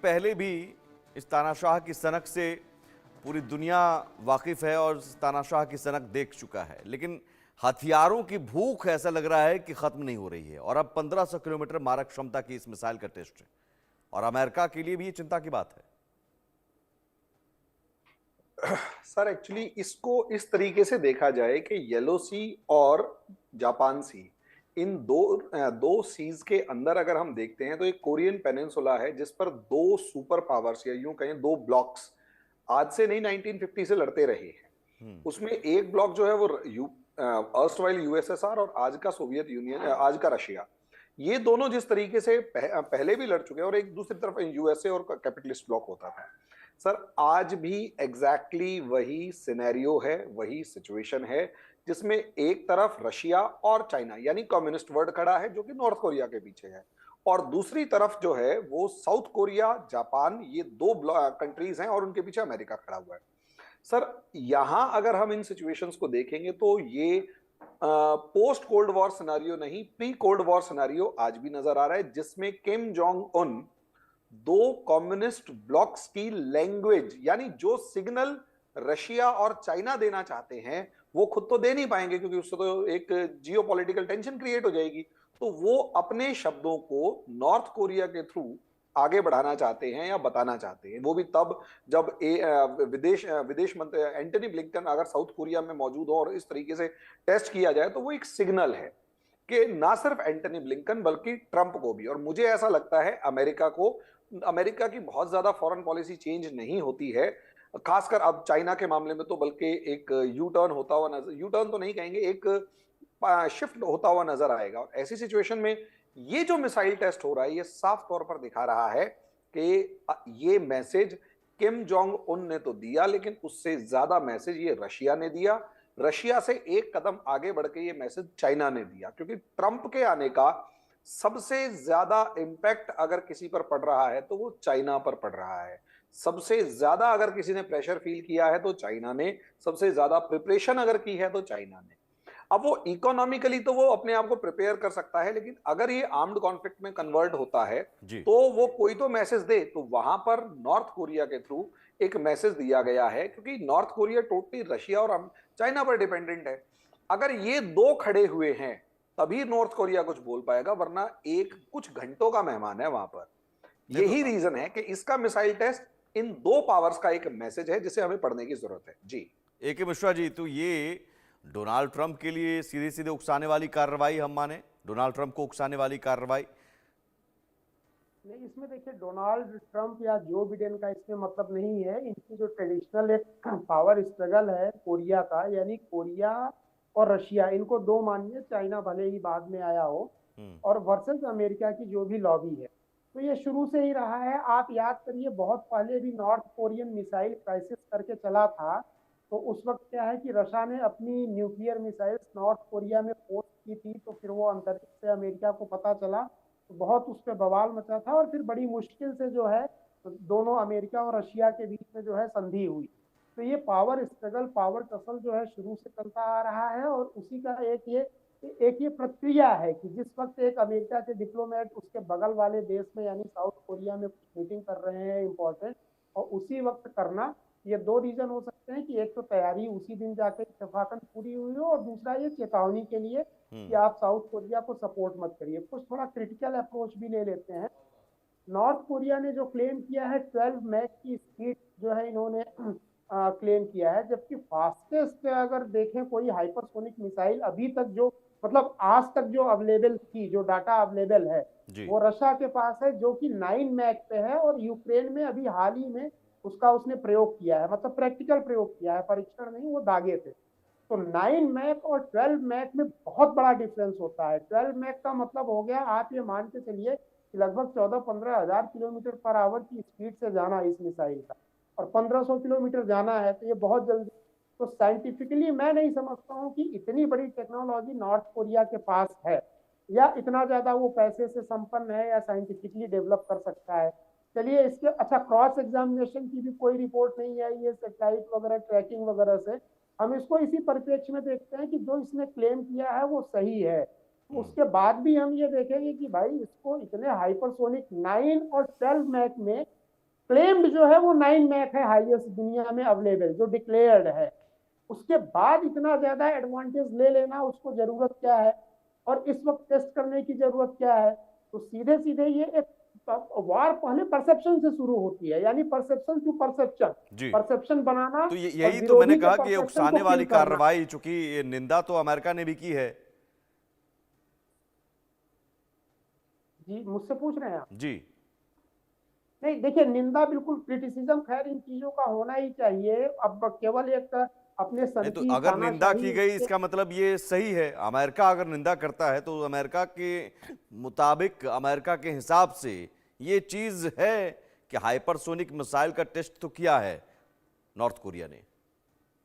पहले भी इस तानाशाह की सनक से पूरी दुनिया वाकिफ है और इस तानाशाह की सनक देख चुका है, लेकिन हथियारों की भूख ऐसा लग रहा है कि खत्म नहीं हो रही है। और अब 1500 किलोमीटर मारक क्षमता की इस मिसाइल का टेस्ट है और अमेरिका के लिए भी ये चिंता की बात है। सर एक्चुअली इसको इस तरीके से देखा जाए कि येलो सी और जापान सी, इन दो सीज के अंदर अगर हम देखते हैं तो एक कोरियन पेनिनसुला है जिस पर दो सुपर पावर्स या यूं कहें दो ब्लॉक्स आज से नहीं 1950 से लड़ते रहे हैं। उसमें एक ब्लॉक जो है वो अर्स्टवाइल यूएसएसआर और आज का सोवियत यूनियन, आज का रशिया, ये दोनों जिस तरीके से पहले भी लड़ चुके हैं और एक दूसरी तरफ यूएसए और कैपिटलिस्ट ब्लॉक होता था। सर आज भी एग्जैक्टली वही सिनेरियो है, वही सिचुएशन है जिसमें एक तरफ रशिया और चाइना यानी कम्युनिस्ट वर्ल्ड खड़ा है जो कि नॉर्थ कोरिया के पीछे है, और दूसरी तरफ जो है वो साउथ कोरिया, जापान, ये दो कंट्रीज हैं और उनके पीछे अमेरिका खड़ा हुआ है। सर यहां अगर हम इन सिचुएशंस को देखेंगे तो ये पोस्ट कोल्ड वॉर सिनेरियो नहीं, प्री कोल्ड वॉर सिनेरियो आज भी नजर आ रहा है, जिसमें किम जोंग उन दो कम्युनिस्ट ब्लॉक्स की लैंग्वेज यानी जो सिग्नल रशिया और चाइना देना चाहते हैं वो खुद तो दे नहीं पाएंगे क्योंकि उससे तो एक जियोपॉलिटिकल टेंशन क्रिएट हो जाएगी, तो वो अपने शब्दों को नॉर्थ कोरिया के थ्रू आगे बढ़ाना चाहते हैं या बताना चाहते हैं। वो भी तब जब विदेश मंत्री एंटनी ब्लिंकन अगर साउथ कोरिया में मौजूद हो और इस तरीके से टेस्ट किया जाए तो वो एक सिग्नल है कि ना सिर्फ एंटनी ब्लिंकन बल्कि ट्रंप को भी। और मुझे ऐसा लगता है अमेरिका की बहुत ज्यादा फॉरेन पॉलिसी चेंज नहीं होती है, खासकर अब चाइना के मामले में तो बल्कि एक यू टर्न होता हुआ नजर, यू टर्न तो नहीं कहेंगे, एक शिफ्ट होता हुआ नजर आएगा। और ऐसी सिचुएशन में ये जो मिसाइल टेस्ट हो रहा है ये साफ तौर पर दिखा रहा है कि ये मैसेज किम जोंग उन ने तो दिया, लेकिन उससे ज्यादा मैसेज ये रशिया ने दिया। रशिया से एक कदम आगे बढ़ के ये मैसेज चाइना ने दिया, क्योंकि ट्रंप के आने का सबसे ज्यादा इंपैक्ट अगर किसी पर पड़ रहा है तो वो चाइना पर पड़ रहा है। सबसे ज्यादा अगर किसी ने प्रेशर फील किया है तो चाइना ने, सबसे ज्यादा प्रिपरेशन अगर की है तो चाइना ने। अब वो इकोनॉमिकली तो वो अपने आप को प्रिपेयर कर सकता है, लेकिन अगर ये आर्म्ड कॉन्फ्लिक्ट में कन्वर्ट होता है जी। तो वो कोई तो मैसेज दे। तो वहां पर नॉर्थ कोरिया के थ्रू एक मैसेज दिया गया है, क्योंकि नॉर्थ कोरिया टोटली रशिया और चाइना पर डिपेंडेंट है। अगर ये दो खड़े हुए हैं तभी नॉर्थ कोरिया कुछ बोल पाएगा, वरना एक कुछ घंटों का मेहमान है वहां पर। नहीं तो यही रीजन है कि इसका मिसाइल टेस्ट इन दो पावर्स का एक मैसेज है जिसे हमें पढ़ने की जरूरत है। जी ए के मिश्रा जी, तो ये डोनाल्ड ट्रंप के लिए सीधे सीधे उकसाने वाली कार्रवाई हम माने, डोनाल्ड ट्रंप को उकसाने वाली कार्रवाई? नहीं, इसमें देखिए डोनाल्ड ट्रंप या जो बिडेन का इसमें मतलब नहीं है। इनकी जो ट्रेडिशनल एक पावर स्ट्रगल है कोरिया का, यानी कोरिया और रशिया, इनको दो मानिए, चाइना भले ही बाद में आया हो, और वर्सेस अमेरिका की जो भी लॉबी है, तो ये शुरू से ही रहा है। आप याद करिए बहुत पहले भी नॉर्थ कोरियन मिसाइल क्राइसिस करके चला था, तो उस वक्त क्या है कि रशिया ने अपनी न्यूक्लियर मिसाइल्स नॉर्थ कोरिया में पोस्ट की थी, तो फिर वो अंतरिक्ष से अमेरिका को पता चला तो बहुत उस पर बवाल मचा था, और फिर बड़ी मुश्किल से जो है दोनों अमेरिका और रशिया के बीच में जो है संधि हुई। तो ये पावर स्ट्रगल, पावर टसल जो है शुरू से चलता आ रहा है, और उसी का एक ये प्रक्रिया है कि जिस वक्त एक अमेरिका के डिप्लोमेट उसके बगल वाले देश में यानी साउथ कोरिया में कुछ मीटिंग कर रहे हैं इंपॉर्टेंट, और उसी वक्त करना, ये दो रीजन हो सकते हैं कि एक तो तैयारी उसी दिन जाकर इत्तेफाकन पूरी हुई हो, और दूसरा ये चेतावनी के लिए कि आप साउथ कोरिया को सपोर्ट मत करिए। कुछ थोड़ा क्रिटिकल अप्रोच भी ले लेते हैं। नॉर्थ कोरिया ने जो क्लेम किया है 12 मैक की स्पीड जो है इन्होंने क्लेम किया है, जबकि फास्टेस्ट अगर देखें कोई हाइपरसोनिक मिसाइल अभी तक जो, मतलब आज तक जो अवेलेबल थी, जो डाटा अवेलेबल है, वो रशिया के पास है जो कि 9 मैक पे है, और यूक्रेन में अभी हाल ही में उसका उसने प्रयोग किया है, मतलब प्रैक्टिकल प्रयोग किया है, परीक्षण नहीं, वो दागे थे। तो 9 मैक और 12 मैक में बहुत बड़ा डिफरेंस होता है। 12 मैक का मतलब हो गया, आप ये मान के चलिए कि लगभग 14-15 हजार किलोमीटर पर आवर की स्पीड से जाना इस मिसाइल का, और 1500 किलोमीटर जाना है, तो ये बहुत जल्दी। तो साइंटिफिकली मैं नहीं समझता हूँ कि इतनी बड़ी टेक्नोलॉजी नॉर्थ कोरिया के पास है, या इतना ज्यादा वो पैसे से संपन्न है, या साइंटिफिकली डेवलप कर सकता है। चलिए इसके, अच्छा, क्रॉस एग्जामिनेशन की भी कोई रिपोर्ट नहीं आई है सैटेलाइट वगैरह ट्रैकिंग वगैरह से। हम इसको इसी परिप्रेक्ष्य में देखते हैं कि जो इसने क्लेम किया है वो सही है। तो उसके बाद भी हम ये देखेंगे कि भाई इसको इतने हाइपरसोनिक 9 और 12 मैक में क्लेम्ड जो है वो 9 मैक है हाईएस्ट दुनिया में अवेलेबल, जो डिक्लेयर्ड है। उसके बाद इतना ज्यादा एडवांटेज ले लेना, उसको जरूरत क्या है, और इस वक्त टेस्ट करने की जरूरत क्या है? तो सीधे सीधे ये एक वार पहले परसेप्शन से शुरू होती है, यानी परसेप्शन टू परसेप्शन, जी। परसेप्शन बनाना तो और यही तो मैंने विरोधी के कहा कि ये परसेप्शन उकसाने को किल वाली करना। कार्रवाई, चूंकि ये निंदा तो अमेरिका ने भी की है। जी, मुझसे पूछ रहे हैं आप? जी। नहीं, देखिए, निंदा बिल्कुल, क्रिटिसिज्म खैर इन चीजों का होना ही चाहिए। अब केवल एक अपने सन नहीं तो की अगर निंदा तानाशाही की गई इसका मतलब ये सही है, अमेरिका अगर निंदा करता है तो अमेरिका के मुताबिक, अमेरिका के हिसाब से ये चीज है कि हाइपरसोनिक मिसाइल का टेस्ट तो किया है नॉर्थ कोरिया ने।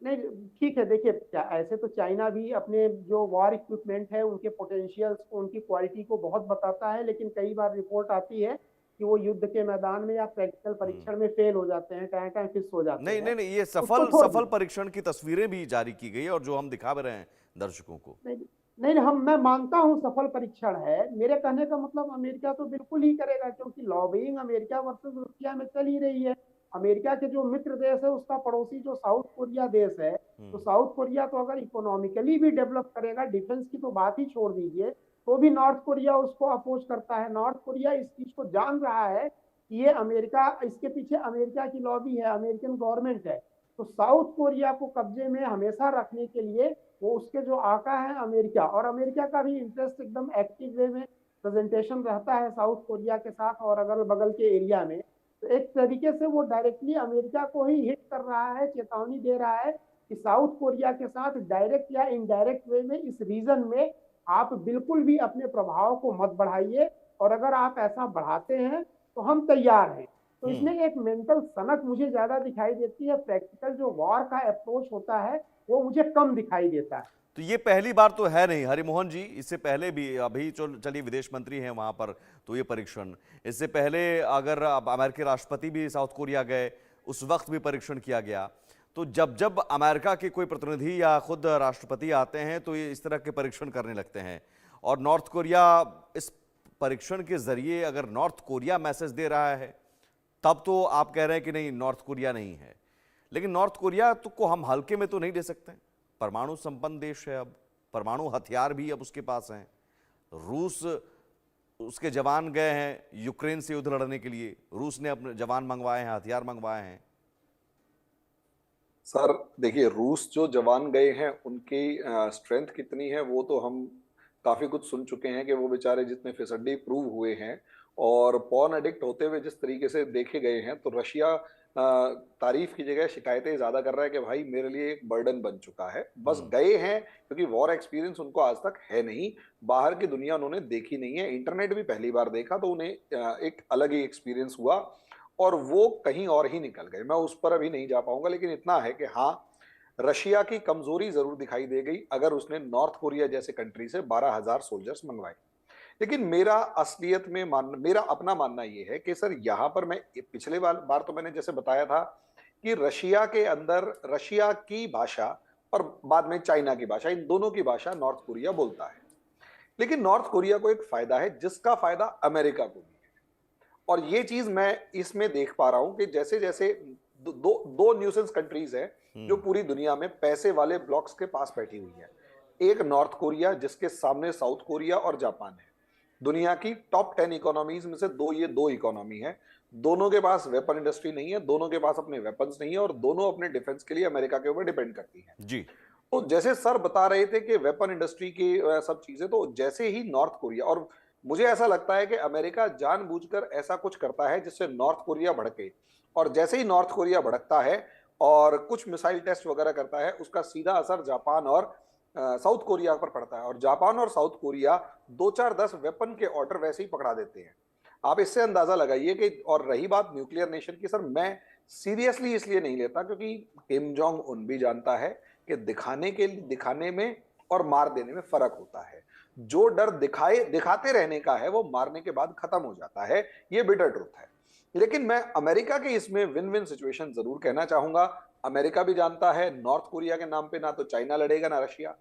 नहीं, ठीक है, देखिए, ऐसे तो चाइना भी अपने जो वॉर इक्विपमेंट है, उनके पोटेंशियल्स को, उनकी क्वालिटी को बहुत बताता है, लेकिन कई बार रिपोर्ट आती है कि वो युद्ध के मैदान में या प्रैक्टिकल परीक्षण में फेल हो जाते हैं, कहीं कहीं फिस हो जाते नहीं हैं। नहीं नहीं, ये उसको सफल छोड़ सफल दिया। परीक्षण की तस्वीरें भी जारी की गई और जो हम दिखा भी रहे हैं दर्शकों को। नहीं नहीं, मैं मानता हूं सफल परीक्षण है। मेरे कहने का मतलब अमेरिका तो बिल्कुल ही करेगा, क्योंकि लॉबिंग अमेरिका वर्सेस रूसिया में चल ही रही है। अमेरिका के जो मित्र देश है, उसका पड़ोसी जो साउथ कोरिया देश है, तो साउथ कोरिया तो अगर इकोनॉमिकली भी डेवलप करेगा, डिफेंस की तो बात ही छोड़ दीजिए, तो भी नॉर्थ कोरिया उसको अपोज करता है। नॉर्थ कोरिया इस चीज को जान रहा है कि ये अमेरिका, इसके पीछे अमेरिका की लॉबी है, अमेरिकन गवर्नमेंट है। तो साउथ कोरिया को कब्जे में हमेशा रखने के लिए वो उसके जो आका है अमेरिका, और अमेरिका का भी इंटरेस्ट एकदम एक्टिव वे में प्रेजेंटेशन रहता है साउथ कोरिया के साथ और अगल बगल के एरिया में। तो एक तरीके से वो डायरेक्टली अमेरिका को ही हिट कर रहा है, चेतावनी दे रहा है कि साउथ कोरिया के साथ डायरेक्ट या इनडायरेक्ट वे में इस रीजन में आप बिल्कुल भी अपने प्रभाव को मत बढ़ाइए, और अगर आप ऐसा बढ़ाते हैं तो हम तैयार हैं। तो इसमें एक मेंटल सनक मुझे ज्यादा दिखाई देती है, प्रैक्टिकल जो वॉर का अप्रोच होता है वो मुझे कम दिखाई देता है। तो ये पहली बार तो है नहीं हरिमोहन जी, इससे पहले भी, अभी चलिए विदेश मंत्री हैं वहां पर, तो ये परीक्षण, इससे पहले अगर अमेरिकी राष्ट्रपति भी साउथ कोरिया गए, उस वक्त भी परीक्षण किया गया। तो जब जब अमेरिका के कोई प्रतिनिधि या खुद राष्ट्रपति आते हैं तो ये इस तरह के परीक्षण करने लगते हैं। और नॉर्थ कोरिया इस परीक्षण के जरिए अगर नॉर्थ कोरिया मैसेज दे रहा है, तब तो आप कह रहे हैं कि नहीं, नॉर्थ कोरिया नहीं है। लेकिन नॉर्थ कोरिया तो को हम हल्के में तो नहीं ले सकते, परमाणु संपन्न देश है, अब परमाणु हथियार भी अब उसके पास हैं। रूस, उसके जवान गए हैं यूक्रेन से युद्ध लड़ने के लिए, रूस ने अपने जवान मंगवाए हैं, हथियार मंगवाए हैं। सर देखिए, रूस जो जवान गए हैं उनकी स्ट्रेंथ कितनी है वो तो हम काफी कुछ सुन चुके हैं कि वो बेचारे जितने फिसड्डी प्रूव हुए हैं और पॉर्न एडिक्ट होते हुए जिस तरीके से देखे गए हैं, तो रशिया तारीफ की जगह शिकायतें ज्यादा कर रहा है कि भाई मेरे लिए एक बर्डन बन चुका है। बस गए हैं क्योंकि वॉर एक्सपीरियंस उनको आज तक है नहीं, बाहर की दुनिया उन्होंने देखी नहीं है, इंटरनेट भी पहली बार देखा तो उन्हें एक अलग ही एक्सपीरियंस हुआ और वो कहीं और ही निकल गए। मैं उस पर अभी नहीं जा पाऊंगा, लेकिन इतना है कि हाँ, रशिया की कमजोरी जरूर दिखाई दे गई अगर उसने नॉर्थ कोरिया जैसे कंट्री से 12,000 सोल्जर्स मंगवाए। लेकिन मेरा असलियत में मेरा अपना मानना यह है कि सर यहाँ पर मैं पिछले बार तो मैंने जैसे बताया था कि रशिया के अंदर रशिया की भाषा और बाद में चाइना की भाषा, इन दोनों की भाषा नॉर्थ कोरिया बोलता है। लेकिन नॉर्थ कोरिया को एक फायदा है जिसका फायदा अमेरिका को भी है, और ये चीज मैं इसमें देख पा रहा हूं कि जैसे जैसे दो न्यूसेंस कंट्रीज है जो पूरी दुनिया में पैसे वाले ब्लॉक्स के पास बैठी हुई है। एक नॉर्थ कोरिया जिसके सामने साउथ कोरिया और जापान है। दुनिया की टॉप 10 इकोनॉमीज में से ये दो इकोनॉमी है। दोनों के पास वेपन इंडस्ट्री नहीं है, दोनों के पास अपने वेपन्स नहीं है और दोनों अपने डिफेंस के लिए अमेरिका के ऊपर डिपेंड करती है जी। तो जैसे सर बता रहे थे कि वेपन इंडस्ट्री की सब चीजें, तो जैसे ही नॉर्थ कोरिया, और मुझे ऐसा लगता है कि अमेरिका जानबूझकर ऐसा कुछ करता है जिससे नॉर्थ कोरिया भड़के, और जैसे ही नॉर्थ कोरिया भड़कता है और कुछ मिसाइल टेस्ट वगैरह करता है, उसका सीधा असर जापान और साउथ कोरिया पर पड़ता है, और जापान और साउथ कोरिया 2-4-10 वेपन के ऑर्डर वैसे ही पकड़ा देते हैं। आप इससे अंदाजा लगाइए कि, और रही बात न्यूक्लियर नेशन की, सर मैं सीरियसली इसलिए नहीं लेता क्योंकि किम जोंग उन भी जानता है कि दिखाने में और मार देने में फर्क होता है। जो डर दिखाते रहने का है वो मारने के बाद खत्म हो जाता है, ये बिटर ट्रुथ है। लेकिन मैं अमेरिका के इसमें विन विन सिचुएशन जरूर कहना चाहूंगा। अमेरिका भी जानता है नॉर्थ कोरिया के नाम पे ना तो चाइना लड़ेगा ना रशिया।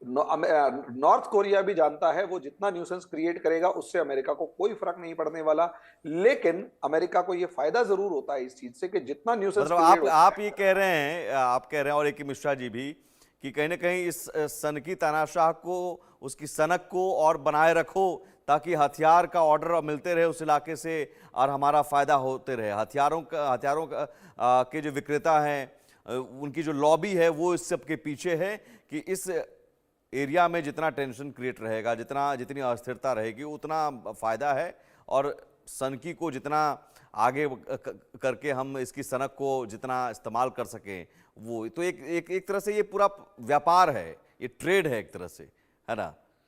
नॉर्थ कोरिया भी जानता है वो जितना न्यूसेंस क्रिएट करेगा उससे अमेरिका को कोई फर्क नहीं पड़ने वाला, लेकिन अमेरिका को ये फायदा जरूर होता है इस चीज से कि जितना न्यूसेंस मतलब क्रिएट होता आप ये कह रहे हैं, आप कह रहे हैं और एक मिश्रा जी भी, कि कहीं ना कहीं इस सनकी तानाशाह को, उसकी सनक को और बनाए रखो ताकि हथियार का ऑर्डर मिलते रहे उस इलाके से और हमारा फायदा होते रहे। हथियारों के जो विक्रेता हैं, उनकी जो लॉबी है वो इस सब के पीछे है कि इस एरिया में जितना टेंशन क्रिएट रहेगा, जितनी अस्थिरता रहेगी उतना फायदा है, और सनकी को जितना आगे करके हम इसकी सनक को जितना इस्तेमाल कर सकें, वो तो एक तरह से ये पूरा व्यापार है, ये ट्रेड है एक तरह से, है ना।